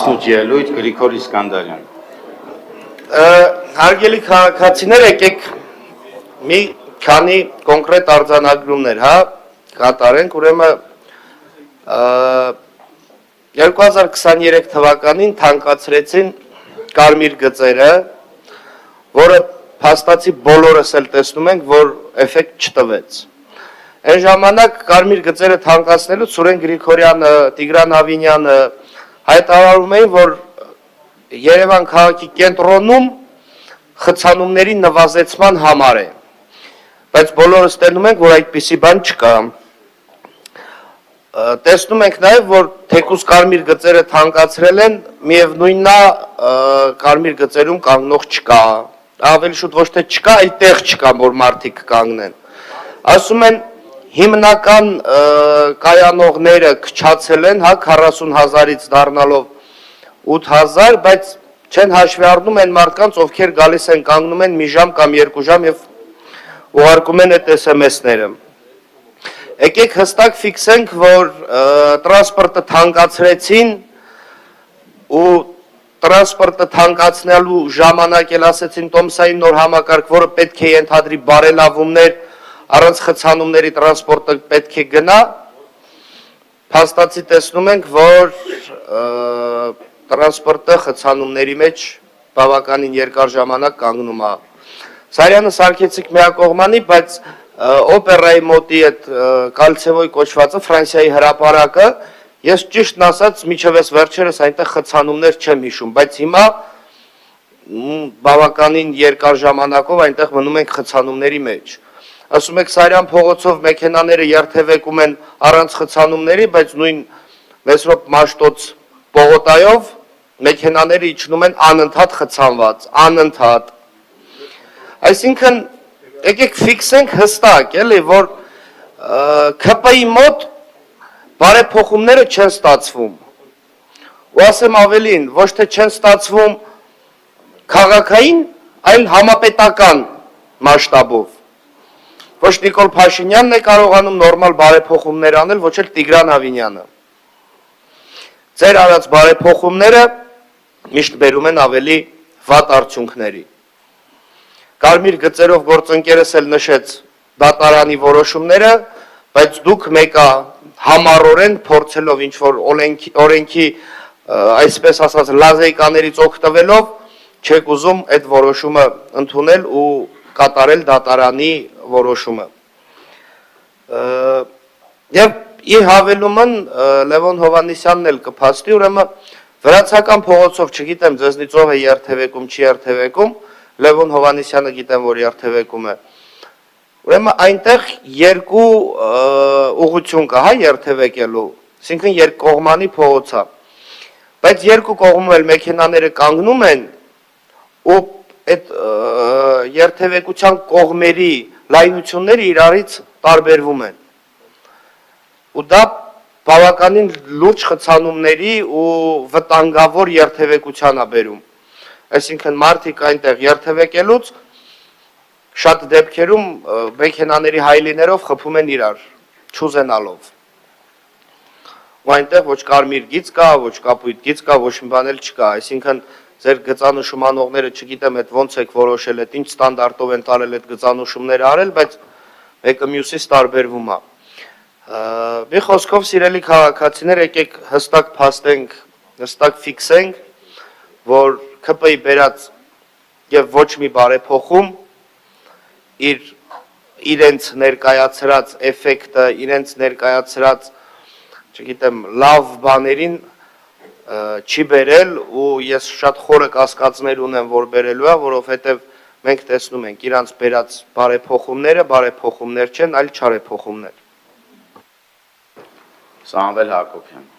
18 ելույթ Գրիգոր Իսկանդարյան։ Հարգելի քաղաքացիներ, եկեք մի քանի կոնկրետ արձանագրումներ, կատարենք, ուրեմն 2023 թվականին թանկացրեցին կարմիր գծերը, որը փաստացի բոլորս էլ տեսնում ենք, որ էֆեկտ չտվեց։ Այն ժամանակ կարմիր գծերը թանկացնելուց Սուրեն Գրիգորյանը, Տիգրան Ավինյանը հայտարարում էին, որ Երևան քաղաքի կենտրոնում խցանումների նվազեցման համար է, բայց բոլորս տեսնում ենք, որ այդպիսի բան չկա։ Տեսնում ենք նաև, որ թեկուզ կարմիր գծերը թանկացրել են, միևնույնն է կարմիր գծերում կանգնող չկա, ավելի շուտ ոչ թե չկա, այլ տեղ չկա, որ մարդիկ կանգնեն։ Ասում են հիմնական կայանողները քչացել են, 40,000-ից դառնալով 8,000, բայց չեն հաշվի առնում են մարդկանց, ովքեր գալիս են կանգնում են մի ժամ կամ 2 ժամ եւ ուղարկում են այդ SMS-ները։ Եկեք հստակ ֆիքսենք, որ տրանսպորտը թանկացրեցին ու տրանսպորտը թանկացնելու ժամանակ էլ ասեցին Տոմսային նոր համակարգ, որը պետք է ենթադրի բարելավումներ, առանց խցանումների տրանսպորտը պետք է գնա, փաստացի տեսնում ենք, որ տրանսպորտը խցանումների մեջ բավականին երկար ժամանակ կանգնում է։ Սարյանը սարքեցիք միակողմանի, բայց օպերայի մոտի այդ Կալցևոյ կոչվածը Ֆրանսիայի հրապարակը, ես ճիշտն ասած միջև այս վերջերս այնտեղ խցանումներ չեմ հիշում, բայց հիմա բավականին երկար ժամանակով այնտեղ մնում ենք խցանումների մեջ։ Ասում եք Սարյան փողոցով մեքենաները երթևեկում են առանց խցանումների, բայց նույն Մեսրոպ Մաշտոց պողոտայով մեքենաները իջնում են անընդհատ խցանված, անընդհատ։ Այսինքն եկեք ֆիքսենք հստակ, էլի, որ ՔՊ-ի մոտ բարեփոխումները չեն ստացվում։ Ու ասեմ ավելին, ոչ թե չեն ստացվում քաղաքային, այլ համապետական մասշտաբով։ Ոչ Նիկոլ Փաշինյանն է կարողանում նորմալ բարեփոխումներ անել, ոչ էլ Տիգրան Ավինյանը։ Ձեր արած բարեփոխումները միշտ բերում են ավելի վատ արդյունքների։ Կարմիր գծերով գործընկերս էլ նշեց դատարանի որոշումները, բայց դուք մեկը համառորեն փորձելով ինչ-որ օրենքի, այսպես ասած, լազեյկաներից օգտվելով, չեք ուզում այդ որոշումը ընդունել ու կատարել դատարանի որոշումը։ Եվ ի հավելումն Լևոն Հովհաննիսյանն էլ կփաստի, ուրեմն վրացական փողոցով չգիտեմ ձեզնից ով է երթևեկում, չի երթևեկում, Լևոն Հովհաննիսյանը գիտեմ, որ երթևեկում է։ Ուրեմն այնտեղ երկու ուղղություն կա, երթևեկելու, այսինքն երկկողմանի փողոց է։ Բայց երկու կողմում էլ մեքենաները կանգնում են ու այդ երթևեկության կողմերի լայնությունները իրարից տարբերվում են։ Ու դա բավականին լուրջ խցանումների ու վտանգավոր երթևեկության է բերում։ Այսինքն մարդիկ այնտեղ երթևեկելուց շատ դեպքերում մեքենաների հայլիներով խփում են իրար, չուզենալով։ Ու այնտեղ ոչ կարմիր գիծ կա, ոչ կապույտ գիծ կա, ոչ մի բան էլ չկա, այսինքն ձեր գծանշում անողները չգիտեմ այդ ոնց եք որոշել, այդ ինչ ստանդարտով են տարել այդ գծանշումները արել, բայց մեկը մյուսից տարբերվում է։ Մի խոսքով սիրելի քաղաքացիներ, եկեք հստակ փաստենք, հստակ ֆիքսենք, որ ՔՊ-ի բերած եւ ոչ մի բարեփոխում իրենց ներկայացրած էֆեկտը, իրենց ներկայացրած, չգիտեմ, լավ բաներին չի բերել ու ես շատ խորը կասկածներ ունեմ, որ բերելու է, որովհետև մենք տեսնում ենք իրանց բերած բարեփոխումները, բարեփոխումներ չեն, այլ չարեփոխումներ։ Սամվել Հակոբյան։